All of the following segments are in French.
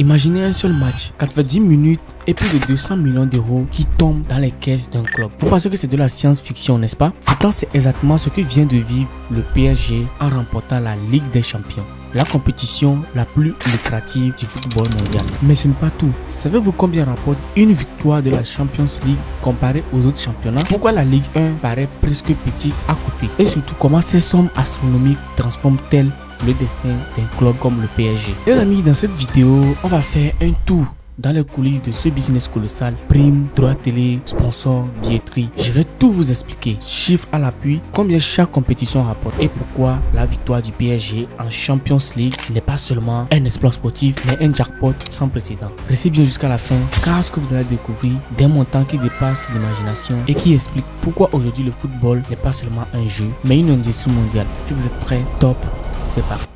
Imaginez un seul match, 90 minutes et plus de 200 millions d'euros qui tombent dans les caisses d'un club. Vous pensez que c'est de la science-fiction, n'est-ce pas? Pourtant, c'est exactement ce que vient de vivre le PSG en remportant la Ligue des Champions, la compétition la plus lucrative du football mondial. Mais ce n'est pas tout. Savez-vous combien rapporte une victoire de la Champions League comparée aux autres championnats? Pourquoi la Ligue 1 paraît presque petite à côté? Et surtout, comment ces sommes astronomiques transforment-elles le destin d'un club comme le PSG? Les amis, dans cette vidéo, on va faire un tour dans les coulisses de ce business colossal, primes, droits télé, sponsors, billetterie. Je vais tout vous expliquer, chiffres à l'appui, combien chaque compétition rapporte et pourquoi la victoire du PSG en Champions League n'est pas seulement un exploit sportif, mais un jackpot sans précédent. Restez bien jusqu'à la fin, car ce que vous allez découvrir, des montants qui dépassent l'imagination et qui expliquent pourquoi aujourd'hui le football n'est pas seulement un jeu, mais une industrie mondiale. Si vous êtes prêts, top, c'est parti.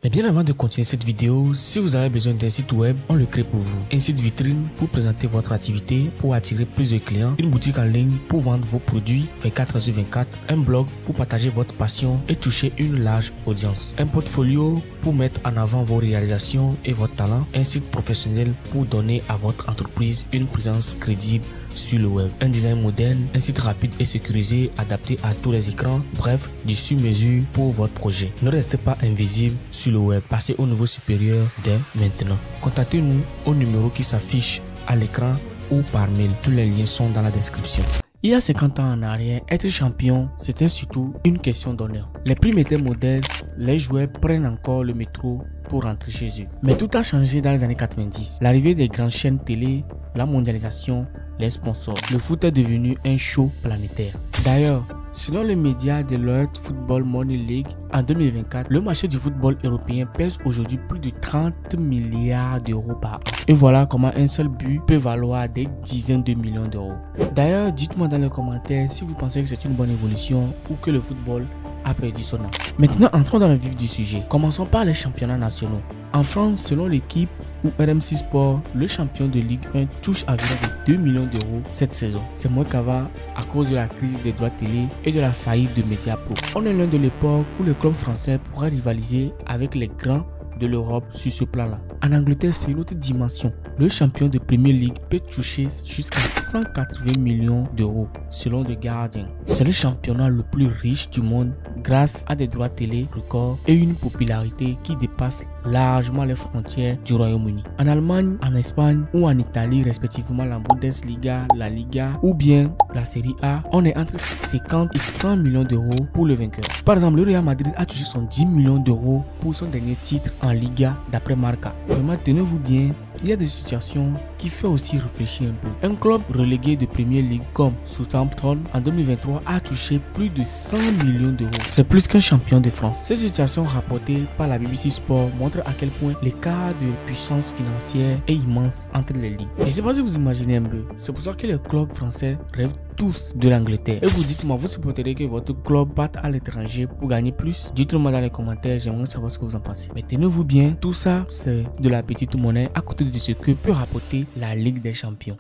Mais bien avant de continuer cette vidéo, si vous avez besoin d'un site web, on le crée pour vous. Un site vitrine pour présenter votre activité, pour attirer plus de clients, une boutique en ligne pour vendre vos produits 24h/24, un blog pour partager votre passion et toucher une large audience, un portfolio pour mettre en avant vos réalisations et votre talent, un site professionnel pour donner à votre entreprise une présence crédible sur le web, un design moderne, un site rapide et sécurisé adapté à tous les écrans, bref, du sur-mesure pour votre projet. Ne restez pas invisible sur le web, passez au niveau supérieur dès maintenant. Contactez-nous au numéro qui s'affiche à l'écran ou par mail, tous les liens sont dans la description. Il y a 50 ans en arrière, être champion, c'était surtout une question d'honneur. Les primes étaient modestes, les joueurs prennent encore le métro pour rentrer chez eux. Mais tout a changé dans les années 90. L'arrivée des grandes chaînes télé, la mondialisation, les sponsors. Le foot est devenu un show planétaire. D'ailleurs, selon les médias de l'Earth Football Money League, en 2024, le marché du football européen pèse aujourd'hui plus de 30 milliards d'euros par an. Et voilà comment un seul but peut valoir des dizaines de millions d'euros. D'ailleurs, dites-moi dans les commentaires si vous pensez que c'est une bonne évolution ou que le football a perdu son âme. Maintenant, entrons dans le vif du sujet. Commençons par les championnats nationaux. En France, selon l'équipe ou RMC Sport, le champion de Ligue 1 touche environ 2 millions d'euros cette saison. C'est moins qu'avant à cause de la crise des droits télé et de la faillite de Mediapro. On est loin de l'époque où le club français pourrait rivaliser avec les grands de l'Europe sur ce plan-là. En Angleterre, c'est une autre dimension. Le champion de Premier League peut toucher jusqu'à 180 millions d'euros selon The Guardian. C'est le championnat le plus riche du monde grâce à des droits télé records et une popularité qui dépasse largement les frontières du Royaume-Uni. En Allemagne, en Espagne ou en Italie, respectivement la Bundesliga, la Liga ou bien la Serie A, on est entre 50 et 100 millions d'euros pour le vainqueur. Par exemple, le Real Madrid a touché son 10 millions d'euros pour son dernier titre en Liga d'après Marca. Vraiment, tenez-vous bien, il y a des situations qui font aussi réfléchir un peu. Un club relégué de Premier League comme Southampton en 2023 a touché plus de 100 millions d'euros. C'est plus qu'un champion de France. Cette situation rapportée par la BBC Sport montre à quel point l'écart de puissance financière est immense entre les ligues. Je ne sais pas si vous imaginez un peu. C'est pour ça que les clubs français rêvent tous de l'Angleterre. Et vous dites-moi, vous supporterez que votre club parte à l'étranger pour gagner plus? Dites-le-moi dans les commentaires, j'aimerais savoir ce que vous en pensez. Mais tenez-vous bien, tout ça c'est de la petite monnaie à côté de ce que peut rapporter la Ligue des Champions.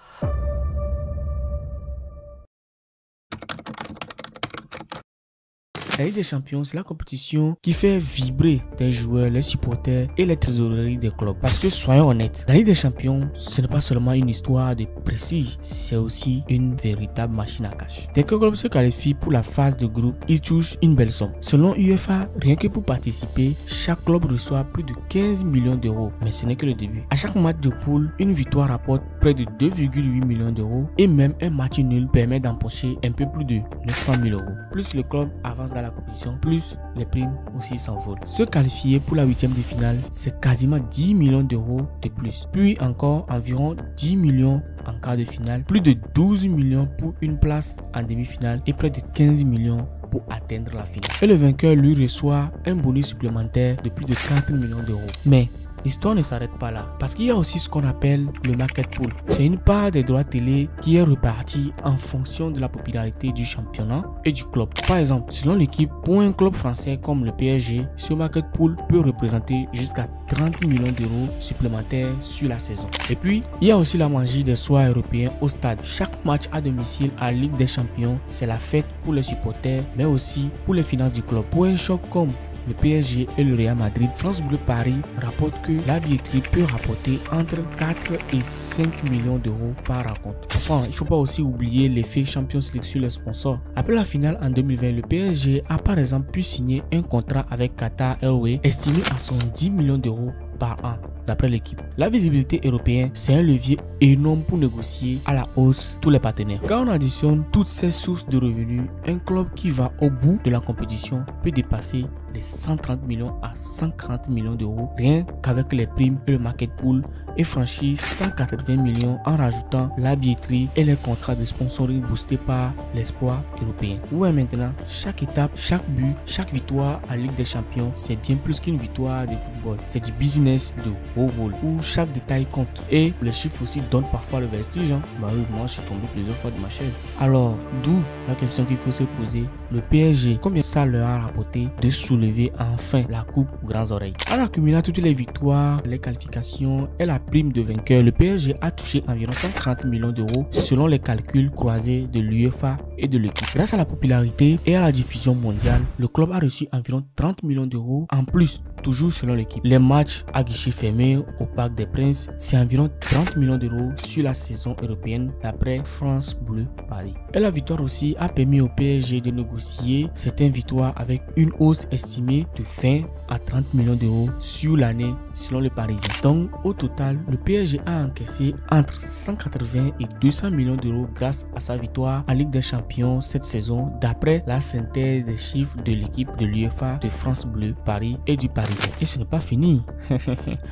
La Ligue des Champions, c'est la compétition qui fait vibrer les joueurs, les supporters et les trésoreries des clubs. Parce que soyons honnêtes, la Ligue des Champions, ce n'est pas seulement une histoire de prestige, c'est aussi une véritable machine à cash. Dès que le club se qualifie pour la phase de groupe, il touche une belle somme. Selon UEFA, rien que pour participer, chaque club reçoit plus de 15 millions d'euros. Mais ce n'est que le début. À chaque match de poule, une victoire rapporte près de 2,8 millions d'euros et même un match nul permet d'empocher un peu plus de 900 000 euros. Plus le club avance dans la compétition, plus les primes aussi s'envolent. Se qualifier pour la 8e de finale, c'est quasiment 10 millions d'euros de plus. Puis encore environ 10 millions en quart de finale, plus de 12 millions pour une place en demi-finale et près de 15 millions pour atteindre la finale. Et le vainqueur lui reçoit un bonus supplémentaire de plus de 4 millions d'euros. Mais l'histoire ne s'arrête pas là, parce qu'il y a aussi ce qu'on appelle le market pool. C'est une part des droits télé qui est repartie en fonction de la popularité du championnat et du club. Par exemple, selon l'équipe, pour un club français comme le PSG, ce market pool peut représenter jusqu'à 30 millions d'euros supplémentaires sur la saison. Et puis, il y a aussi la magie des soirs européens au stade. Chaque match à domicile à Ligue des Champions, c'est la fête pour les supporters, mais aussi pour les finances du club. Pour un choc comme le PSG et le Real Madrid, France Bleu Paris rapporte que la billetterie peut rapporter entre 4 et 5 millions d'euros par rencontre. Enfin, il ne faut pas aussi oublier l'effet Champions League sur les sponsors. Après la finale en 2020, le PSG a par exemple pu signer un contrat avec Qatar Airways estimé à 110 millions d'euros par an, d'après l'équipe. La visibilité européenne, c'est un levier énorme pour négocier à la hausse tous les partenaires. Quand on additionne toutes ces sources de revenus, un club qui va au bout de la compétition peut dépasser les 130 millions à 140 millions d'euros rien qu'avec les primes et le market pool et franchir 180 millions en rajoutant la billetterie et les contrats de sponsoring boostés par l'espoir européen. Vous voyez maintenant, chaque étape, chaque but, chaque victoire en Ligue des Champions, c'est bien plus qu'une victoire de football. C'est du business de haut vol où chaque détail compte. Et les chiffres aussi donnent parfois le vestige. Bah oui, moi je suis tombé plusieurs fois de ma chaise. Alors, d'où la question qu'il faut se poser. Le PSG, combien ça leur a rapporté de soulever enfin la coupe aux grandes oreilles? En accumulant toutes les victoires, les qualifications et la prime de vainqueur, le PSG a touché environ 130 millions d'euros selon les calculs croisés de l'UEFA et de l'équipe. Grâce à la popularité et à la diffusion mondiale, le club a reçu environ 30 millions d'euros en plus, toujours selon l'équipe. Les matchs à guichet fermé au Parc des Princes, c'est environ 30 millions d'euros sur la saison européenne d'après France Bleu Paris. Et la victoire aussi a permis au PSG de négocier certaines victoires avec une hausse estimée de 20 à 30 millions d'euros sur l'année selon le Parisien. Donc au total, le PSG a encaissé entre 180 et 200 millions d'euros grâce à sa victoire en Ligue des Champions cette saison d'après la synthèse des chiffres de l'équipe de l'UEFA, de France Bleu Paris et du Parisien. Et ce n'est pas fini.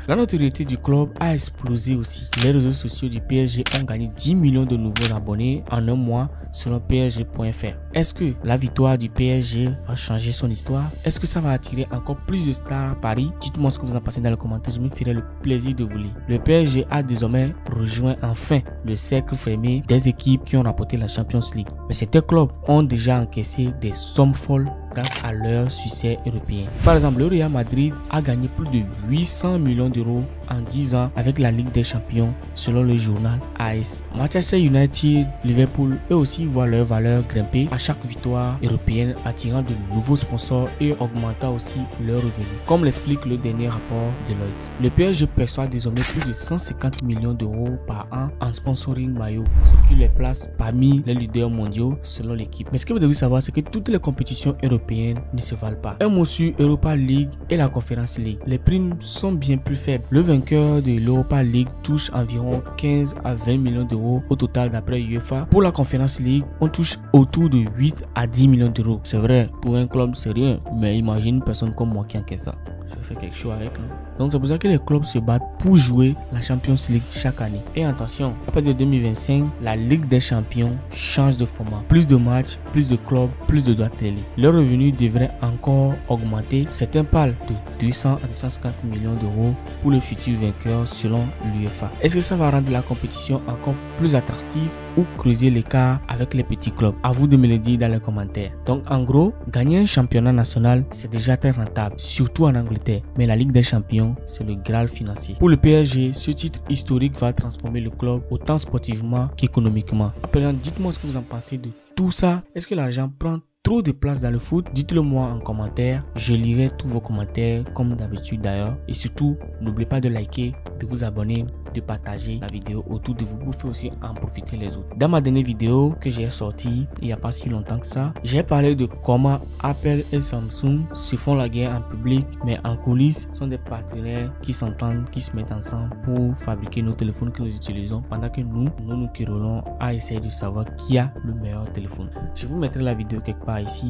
La notoriété du club a explosé aussi. Les réseaux sociaux du PSG ont gagné 10 millions de nouveaux abonnés en un mois selon PSG.fr. Est-ce que la victoire du PSG va changer son histoire? Est-ce que ça va attirer encore plus de stars à Paris? Dites-moi ce que vous en pensez dans les commentaires, je me ferai le plaisir de vous lire. Le PSG a désormais rejoint enfin le cercle fermé des équipes qui ont remporté la Champions League. Mais certains clubs ont déjà encaissé des sommes folles grâce à leur succès européen. Par exemple, le Real Madrid a gagné plus de 800 millions d'euros en 10 ans avec la Ligue des Champions selon le journal AS. Manchester United, Liverpool eux aussi voient leur valeur grimper à chaque victoire européenne, attirant de nouveaux sponsors et augmentant aussi leurs revenus. Comme l'explique le dernier rapport Deloitte, le PSG perçoit désormais plus de 150 millions d'euros par an en sponsoring maillot, ce qui les place parmi les leaders mondiaux selon l'équipe. Mais ce que vous devez savoir, c'est que toutes les compétitions européennes ne se valent pas. Un mot sur Europa League et la Conference League. Les primes sont bien plus faibles. Le vainqueur de l'Europa League touche environ 15 à 20 millions d'euros au total d'après UEFA. Pour la Conference League, on touche autour de 8 à 10 millions d'euros. C'est vrai, pour un club c'est rien, mais imagine une personne comme moi qui encaisse ça. Je fais quelque chose avec. Donc c'est pour ça que les clubs se battent pour jouer la Champions League chaque année. Et attention, à partir de 2025, la Ligue des Champions change de format. Plus de matchs, plus de clubs, plus de droits télé. Le revenu devrait encore augmenter. Certains parlent de 200 à 250 millions d'euros pour le futur vainqueur selon l'UEFA. Est-ce que ça va rendre la compétition encore plus attractive ou creuser l'écart avec les petits clubs? À vous de me le dire dans les commentaires. Donc en gros, gagner un championnat national, c'est déjà très rentable, surtout en Angleterre. Mais la Ligue des Champions, c'est le Graal financier. Pour le PSG, ce titre historique va transformer le club autant sportivement qu'économiquement. À présent, dites-moi ce que vous en pensez de tout ça. Est-ce que l'argent prend trop de place dans le foot? Dites-le moi en commentaire. Je lirai tous vos commentaires comme d'habitude d'ailleurs. Et surtout, n'oubliez pas de liker, de vous abonner, de partager la vidéo autour de vous pour faire aussi en profiter les autres. Dans ma dernière vidéo que j'ai sortie il n'y a pas si longtemps que ça, j'ai parlé de comment Apple et Samsung se font la guerre en public, mais en coulisses sont des partenaires qui s'entendent, qui se mettent ensemble pour fabriquer nos téléphones que nous utilisons pendant que nous querellons à essayer de savoir qui a le meilleur téléphone. Je vous mettrai la vidéo quelque part ici.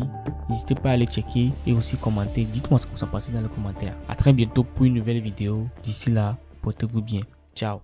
N'hésitez pas à aller checker et aussi commenter. Dites-moi ce que vous en pensez dans les commentaires. À très bientôt pour une nouvelle vidéo. D'ici là, portez-vous bien. Ciao.